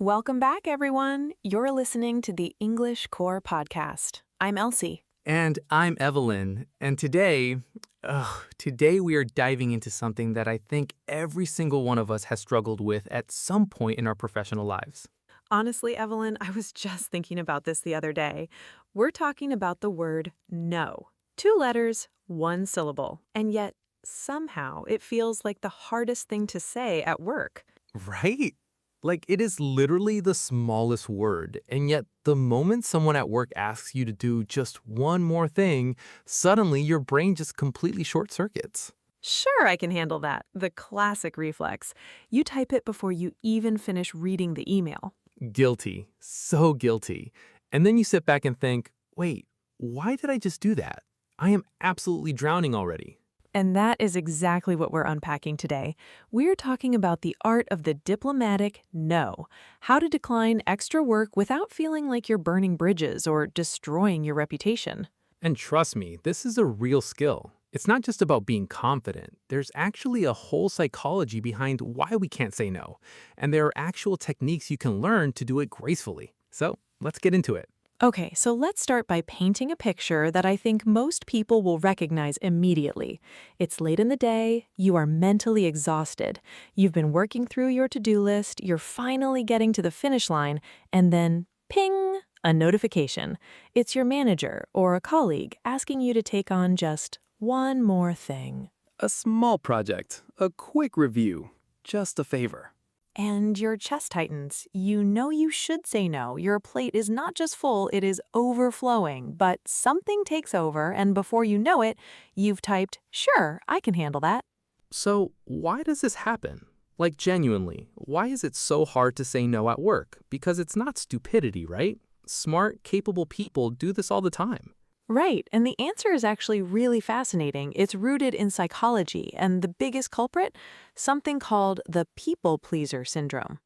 Welcome back, everyone. You're listening to the English Core Podcast. I'm Elsie. And I'm Evelyn. And today we are diving into something that I think every single one of us has struggled with at some point in our professional lives. Honestly, Evelyn, I was just thinking about this the other day. We're talking about the word no. 2 letters, 1 syllable. And yet, somehow, it feels like the hardest thing to say at work. Right? Like, it is literally the smallest word, and yet the moment someone at work asks you to do just one more thing, suddenly your brain just completely short circuits. Sure, I can handle that. The classic reflex. You type it before you even finish reading the email. Guilty. So guilty. And then you sit back and think, wait, why did I just do that? I am absolutely drowning already. And that is exactly what we're unpacking today. We're talking about the art of the diplomatic no, how to decline extra work without feeling like you're burning bridges or destroying your reputation. And trust me, this is a real skill. It's not just about being confident. There's actually a whole psychology behind why we can't say no. And there are actual techniques you can learn to do it gracefully. So let's get into it. Okay, so let's start by painting a picture that I think most people will recognize immediately. It's late in the day, you are mentally exhausted. You've been working through your to-do list, you're finally getting to the finish line, and then ping, a notification. It's your manager or a colleague asking you to take on just one more thing. A small project, a quick review, just a favor. And your chest tightens. You know you should say no. Your plate is not just full, it is overflowing. But something takes over, and before you know it, you've typed, "Sure, I can handle that." So why does this happen? Like genuinely, why is it so hard to say no at work? Because it's not stupidity, right? Smart, capable people do this all the time. Right, and the answer is actually really fascinating. It's rooted in psychology, and the biggest culprit? Something called the people pleaser syndrome.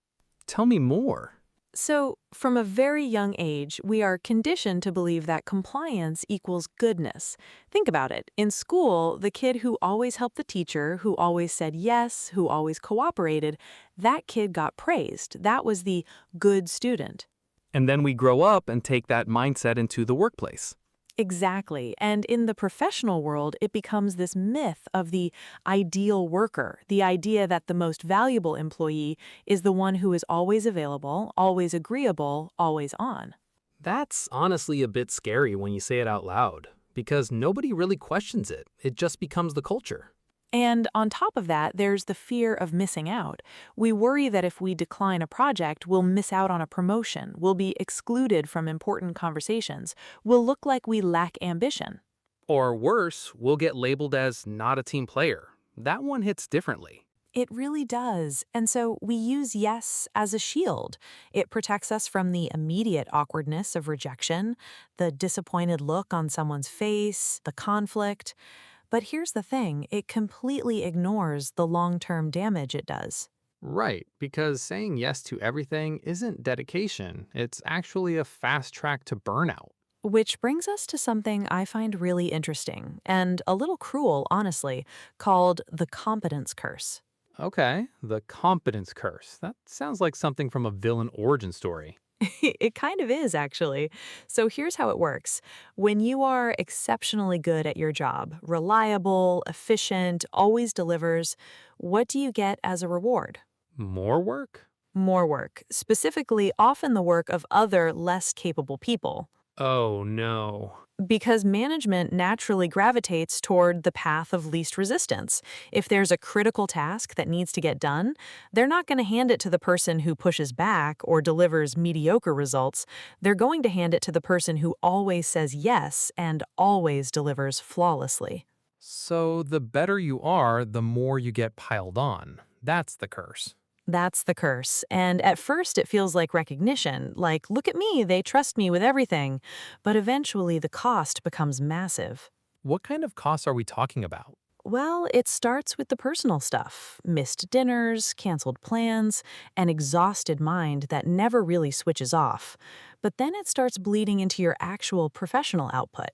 Tell me more. So, from a very young age, we are conditioned to believe that compliance equals goodness. Think about it. In school, the kid who always helped the teacher, who always said yes, who always cooperated, that kid got praised. That was the good student. And then we grow up and take that mindset into the workplace. Exactly. And in the professional world, it becomes this myth of the ideal worker, the idea that the most valuable employee is the one who is always available, always agreeable, always on. That's honestly a bit scary when you say it out loud, because nobody really questions it. It just becomes the culture. And on top of that, there's the fear of missing out. We worry that if we decline a project, we'll miss out on a promotion, we'll be excluded from important conversations, we'll look like we lack ambition. Or worse, we'll get labeled as not a team player. That one hits differently. It really does. And so we use yes as a shield. It protects us from the immediate awkwardness of rejection, the disappointed look on someone's face, the conflict. But here's the thing, it completely ignores the long-term damage it does. Right, because saying yes to everything isn't dedication. It's actually a fast track to burnout. Which brings us to something I find really interesting, and a little cruel, honestly, called the competence curse. Okay, the competence curse. That sounds like something from a villain origin story. It kind of is, actually. So here's how it works. When you are exceptionally good at your job, reliable, efficient, always delivers, what do you get as a reward? More work? More work, specifically often the work of other less capable people. Oh no. Because management naturally gravitates toward the path of least resistance. If there's a critical task that needs to get done, they're not going to hand it to the person who pushes back or delivers mediocre results. They're going to hand it to the person who always says yes and always delivers flawlessly. So the better you are, the more you get piled on. That's the curse. That's the curse. And at first it feels like recognition, like, look at me, they trust me with everything. But eventually the cost becomes massive. What kind of costs are we talking about? Well, it starts with the personal stuff. Missed dinners, canceled plans, an exhausted mind that never really switches off. But then it starts bleeding into your actual professional output.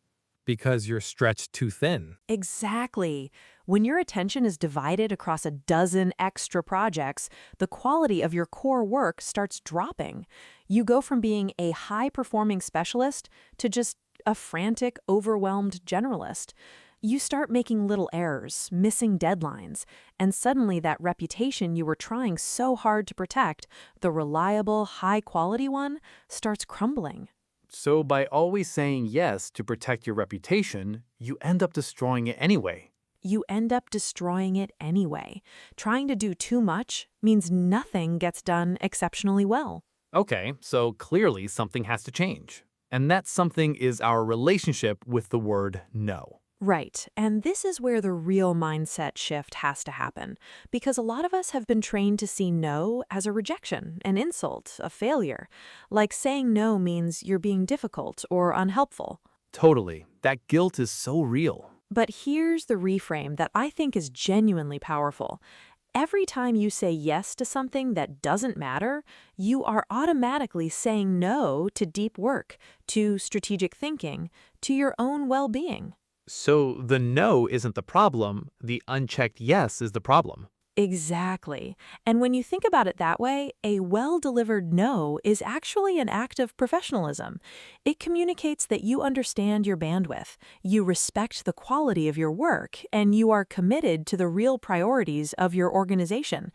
Because you're stretched too thin. Exactly. When your attention is divided across a dozen extra projects, the quality of your core work starts dropping. You go from being a high-performing specialist to just a frantic, overwhelmed generalist. You start making little errors, missing deadlines, and suddenly that reputation you were trying so hard to protect, the reliable, high-quality one, starts crumbling. So by always saying yes to protect your reputation, you end up destroying it anyway. You end up destroying it anyway. Trying to do too much means nothing gets done exceptionally well. Okay, so clearly something has to change. And that something is our relationship with the word no. Right, and this is where the real mindset shift has to happen, because a lot of us have been trained to see no as a rejection, an insult, a failure. Like saying no means you're being difficult or unhelpful. Totally. That guilt is so real. But here's the reframe that I think is genuinely powerful. Every time you say yes to something that doesn't matter, you are automatically saying no to deep work, to strategic thinking, to your own well-being. So the no isn't the problem, the unchecked yes is the problem. Exactly. And when you think about it that way, a well-delivered no is actually an act of professionalism. It communicates that you understand your bandwidth, you respect the quality of your work, and you are committed to the real priorities of your organization.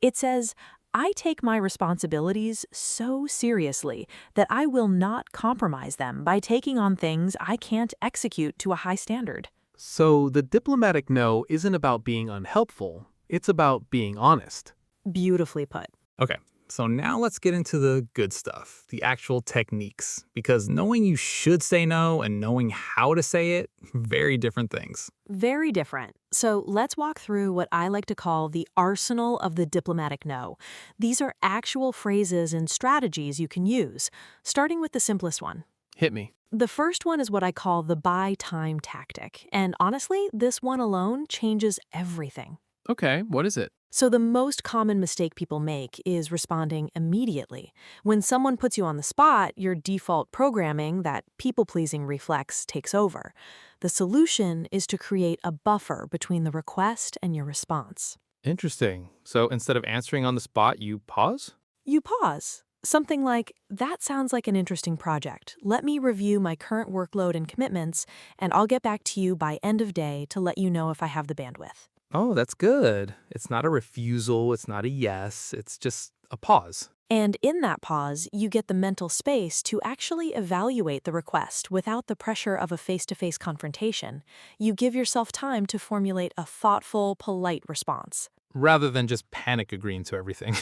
It says, I take my responsibilities so seriously that I will not compromise them by taking on things I can't execute to a high standard. So the diplomatic no isn't about being unhelpful, it's about being honest. Beautifully put. Okay, so now let's get into the good stuff, the actual techniques, because knowing you should say no and knowing how to say it, very different things. Very different. So let's walk through what I like to call the arsenal of the diplomatic no. These are actual phrases and strategies you can use, starting with the simplest one. Hit me. The first one is what I call the buy time tactic. And honestly, this one alone changes everything. Okay, what is it? So the most common mistake people make is responding immediately. When someone puts you on the spot, your default programming, that people-pleasing reflex, takes over. The solution is to create a buffer between the request and your response. Interesting. So instead of answering on the spot, you pause? You pause. Something like, that sounds like an interesting project. Let me review my current workload and commitments, and I'll get back to you by end of day to let you know if I have the bandwidth. Oh, that's good. It's not a refusal, it's not a yes, it's just a pause. And in that pause, you get the mental space to actually evaluate the request without the pressure of a face-to-face confrontation. You give yourself time to formulate a thoughtful, polite response. Rather than just panic agreeing to everything.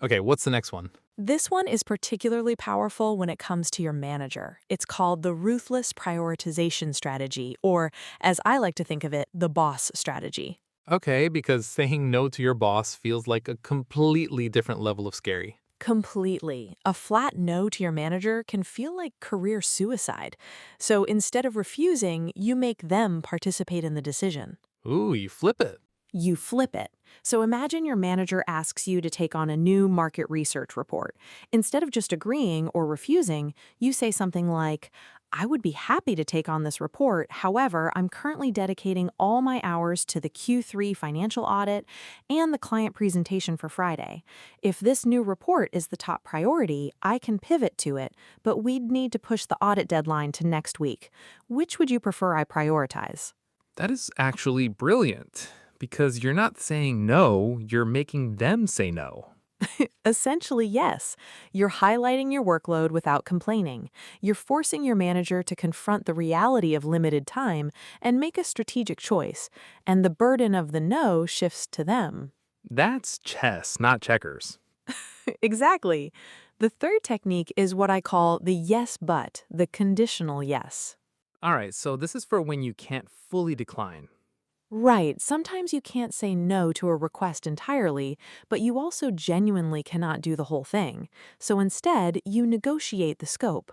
Okay, what's the next one? This one is particularly powerful when it comes to your manager. It's called the ruthless prioritization strategy, or, as I like to think of it, the boss strategy. Okay, because saying no to your boss feels like a completely different level of scary. Completely. A flat no to your manager can feel like career suicide. So instead of refusing, you make them participate in the decision. Ooh, you flip it. You flip it. So imagine your manager asks you to take on a new market research report. Instead of just agreeing or refusing, you say something like, I would be happy to take on this report. However, I'm currently dedicating all my hours to the Q3 financial audit and the client presentation for Friday. If this new report is the top priority, I can pivot to it, but we'd need to push the audit deadline to next week. Which would you prefer I prioritize? That is actually brilliant. Because you're not saying no, you're making them say no. Essentially, yes. You're highlighting your workload without complaining. You're forcing your manager to confront the reality of limited time and make a strategic choice, and the burden of the no shifts to them. That's chess, not checkers. Exactly. The third technique is what I call the yes but, the conditional yes. All right, so this is for when you can't fully decline. Right, sometimes you can't say no to a request entirely, but you also genuinely cannot do the whole thing. So instead, you negotiate the scope.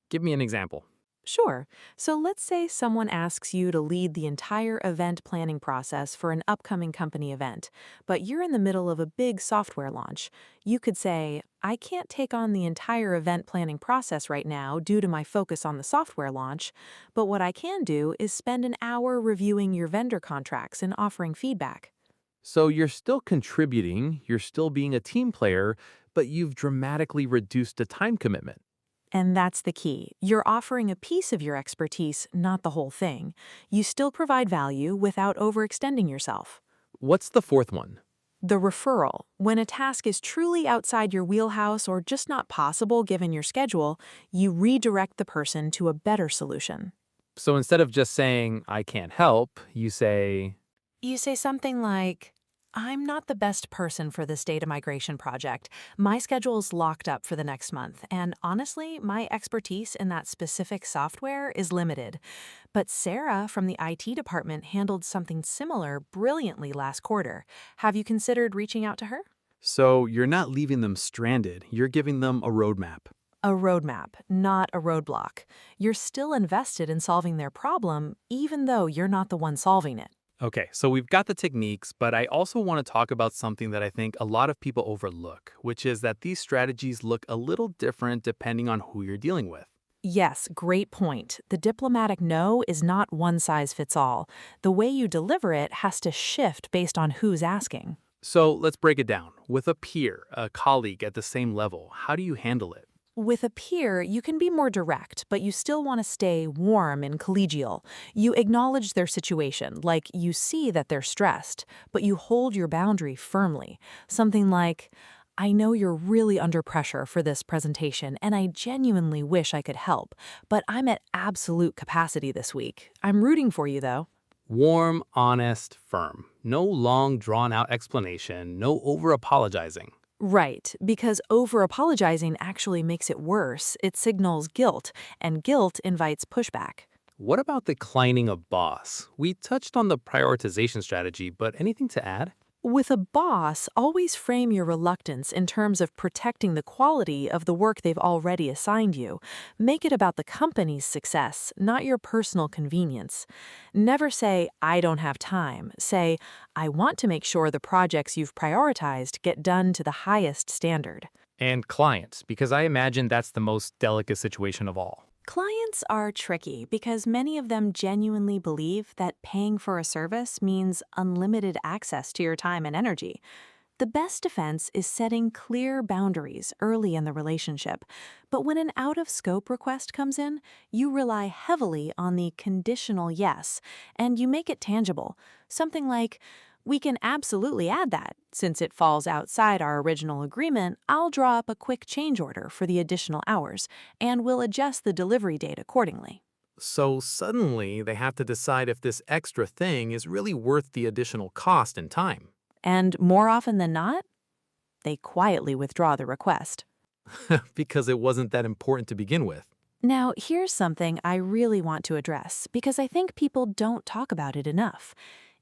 Give me an example. Sure. So let's say someone asks you to lead the entire event planning process for an upcoming company event, but you're in the middle of a big software launch. You could say, I can't take on the entire event planning process right now due to my focus on the software launch, but what I can do is spend an hour reviewing your vendor contracts and offering feedback. So you're still contributing, you're still being a team player, but you've dramatically reduced the time commitment. And that's the key. You're offering a piece of your expertise, not the whole thing. You still provide value without overextending yourself. What's the fourth one? The referral. When a task is truly outside your wheelhouse or just not possible given your schedule, you redirect the person to a better solution. So instead of just saying, I can't help, you say, You say something like, I'm not the best person for this data migration project. My schedule's locked up for the next month, and honestly, my expertise in that specific software is limited. But Sarah from the IT department handled something similar brilliantly last quarter. Have you considered reaching out to her? so you're not leaving them stranded, you're giving them a roadmap. A roadmap, not a roadblock. You're still invested in solving their problem, even though you're not the one solving it. Okay, so we've got the techniques, but I also want to talk about something that I think a lot of people overlook, which is that these strategies look a little different depending on who you're dealing with. Yes, great point. The diplomatic no is not one size fits all. The way you deliver it has to shift based on who's asking. So let's break it down. With a peer, a colleague at the same level, how do you handle it? With a peer, you can be more direct, but you still want to stay warm and collegial. You acknowledge their situation, like you see that they're stressed, but you hold your boundary firmly. Something like, I know you're really under pressure for this presentation, and I genuinely wish I could help, but I'm at absolute capacity this week. I'm rooting for you, though. Warm, honest, firm. No long, drawn out explanation, no over apologizing. Right, because over-apologizing actually makes it worse. It signals guilt, and guilt invites pushback. What about declining a boss? We touched on the prioritization strategy, but anything to add? With a boss, always frame your reluctance in terms of protecting the quality of the work they've already assigned you. Make it about the company's success, not your personal convenience. Never say, I don't have time. Say, I want to make sure the projects you've prioritized get done to the highest standard. And clients, because I imagine that's the most delicate situation of all. Clients are tricky because many of them genuinely believe that paying for a service means unlimited access to your time and energy. The best defense is setting clear boundaries early in the relationship. But when an out-of-scope request comes in, you rely heavily on the conditional yes, and you make it tangible. Something like, we can absolutely add that. Since it falls outside our original agreement, I'll draw up a quick change order for the additional hours, and we'll adjust the delivery date accordingly. So suddenly they have to decide if this extra thing is really worth the additional cost and time. And more often than not, they quietly withdraw the request. Because it wasn't that important to begin with. Now, here's something I really want to address because I think people don't talk about it enough.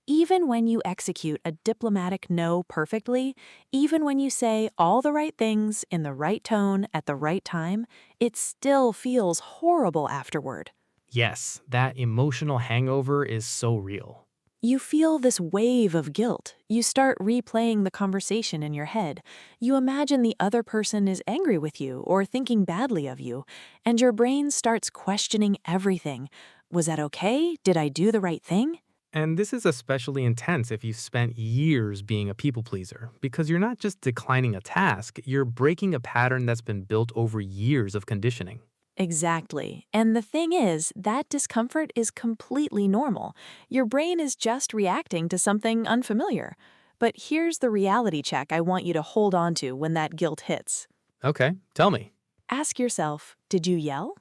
Even when you execute a diplomatic no perfectly, even when you say all the right things in the right tone at the right time, it still feels horrible afterward. Yes, that emotional hangover is so real. You feel this wave of guilt. You start replaying the conversation in your head. You imagine the other person is angry with you or thinking badly of you, and your brain starts questioning everything. Was that okay? Did I do the right thing? And this is especially intense if you've spent years being a people pleaser, because you're not just declining a task, you're breaking a pattern that's been built over years of conditioning. Exactly. And the thing is, that discomfort is completely normal. Your brain is just reacting to something unfamiliar. But here's the reality check I want you to hold on to when that guilt hits. Okay, tell me. Ask yourself, did you yell?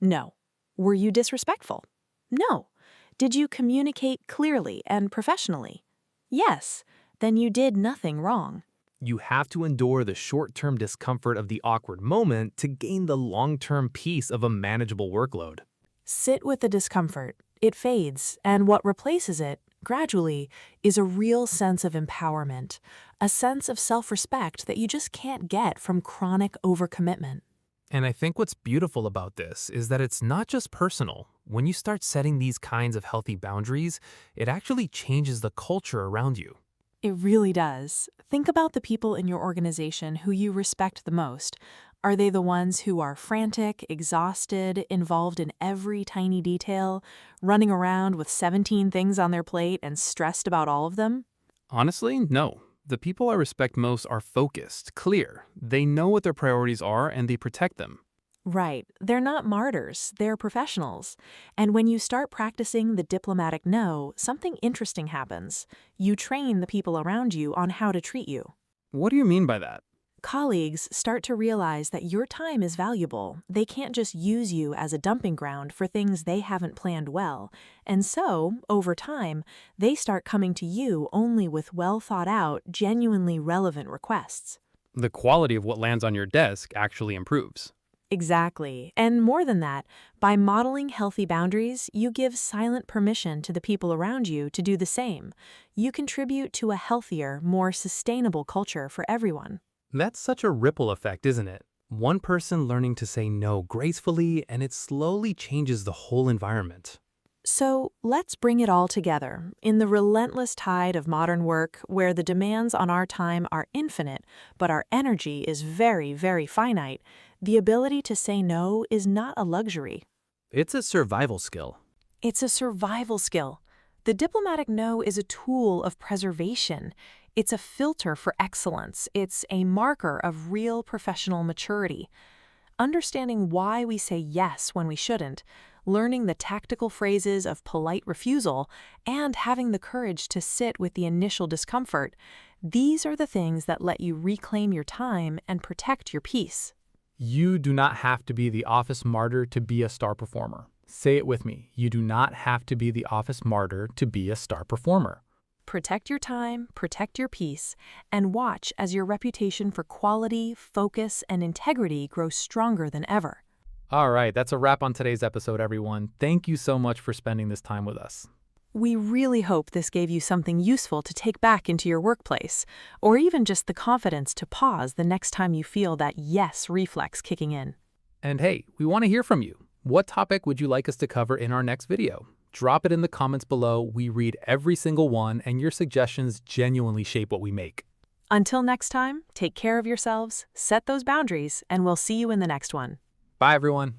No. Were you disrespectful? No. Did you communicate clearly and professionally? Yes. Then you did nothing wrong. You have to endure the short-term discomfort of the awkward moment to gain the long-term peace of a manageable workload. Sit with the discomfort. It fades, and what replaces it, gradually, is a real sense of empowerment, a sense of self-respect that you just can't get from chronic overcommitment. And I think what's beautiful about this is that it's not just personal. When you start setting these kinds of healthy boundaries, it actually changes the culture around you. It really does. Think about the people in your organization who you respect the most. Are they the ones who are frantic, exhausted, involved in every tiny detail, running around with 17 things on their plate and stressed about all of them? Honestly, no. The people I respect most are focused, clear. They know what their priorities are and they protect them. Right. They're not martyrs, they're professionals. And when you start practicing the diplomatic no, something interesting happens. You train the people around you on how to treat you. What do you mean by that? Colleagues start to realize that your time is valuable. They can't just use you as a dumping ground for things they haven't planned well. And so, over time, they start coming to you only with well thought out, genuinely relevant requests. The quality of what lands on your desk actually improves. Exactly. And more than that, by modeling healthy boundaries, you give silent permission to the people around you to do the same. You contribute to a healthier, more sustainable culture for everyone. That's such a ripple effect, isn't it? One person learning to say no gracefully, and it slowly changes the whole environment. So let's bring it all together. In the relentless tide of modern work, where the demands on our time are infinite, but our energy is very, very finite, the ability to say no is not a luxury. It's a survival skill. It's a survival skill. The diplomatic no is a tool of preservation. It's a filter for excellence. It's a marker of real professional maturity. Understanding why we say yes when we shouldn't, learning the tactical phrases of polite refusal, and having the courage to sit with the initial discomfort, these are the things that let you reclaim your time and protect your peace. You do not have to be the office martyr to be a star performer. Say it with me. You do not have to be the office martyr to be a star performer. Protect your time, protect your peace, and watch as your reputation for quality, focus, and integrity grows stronger than ever. All right, that's a wrap on today's episode, everyone. Thank you so much for spending this time with us. We really hope this gave you something useful to take back into your workplace, or even just the confidence to pause the next time you feel that yes reflex kicking in. And hey, we want to hear from you. What topic would you like us to cover in our next video? Drop it in the comments below. We read every single one, and your suggestions genuinely shape what we make. Until next time, take care of yourselves, set those boundaries, and we'll see you in the next one. Bye, everyone.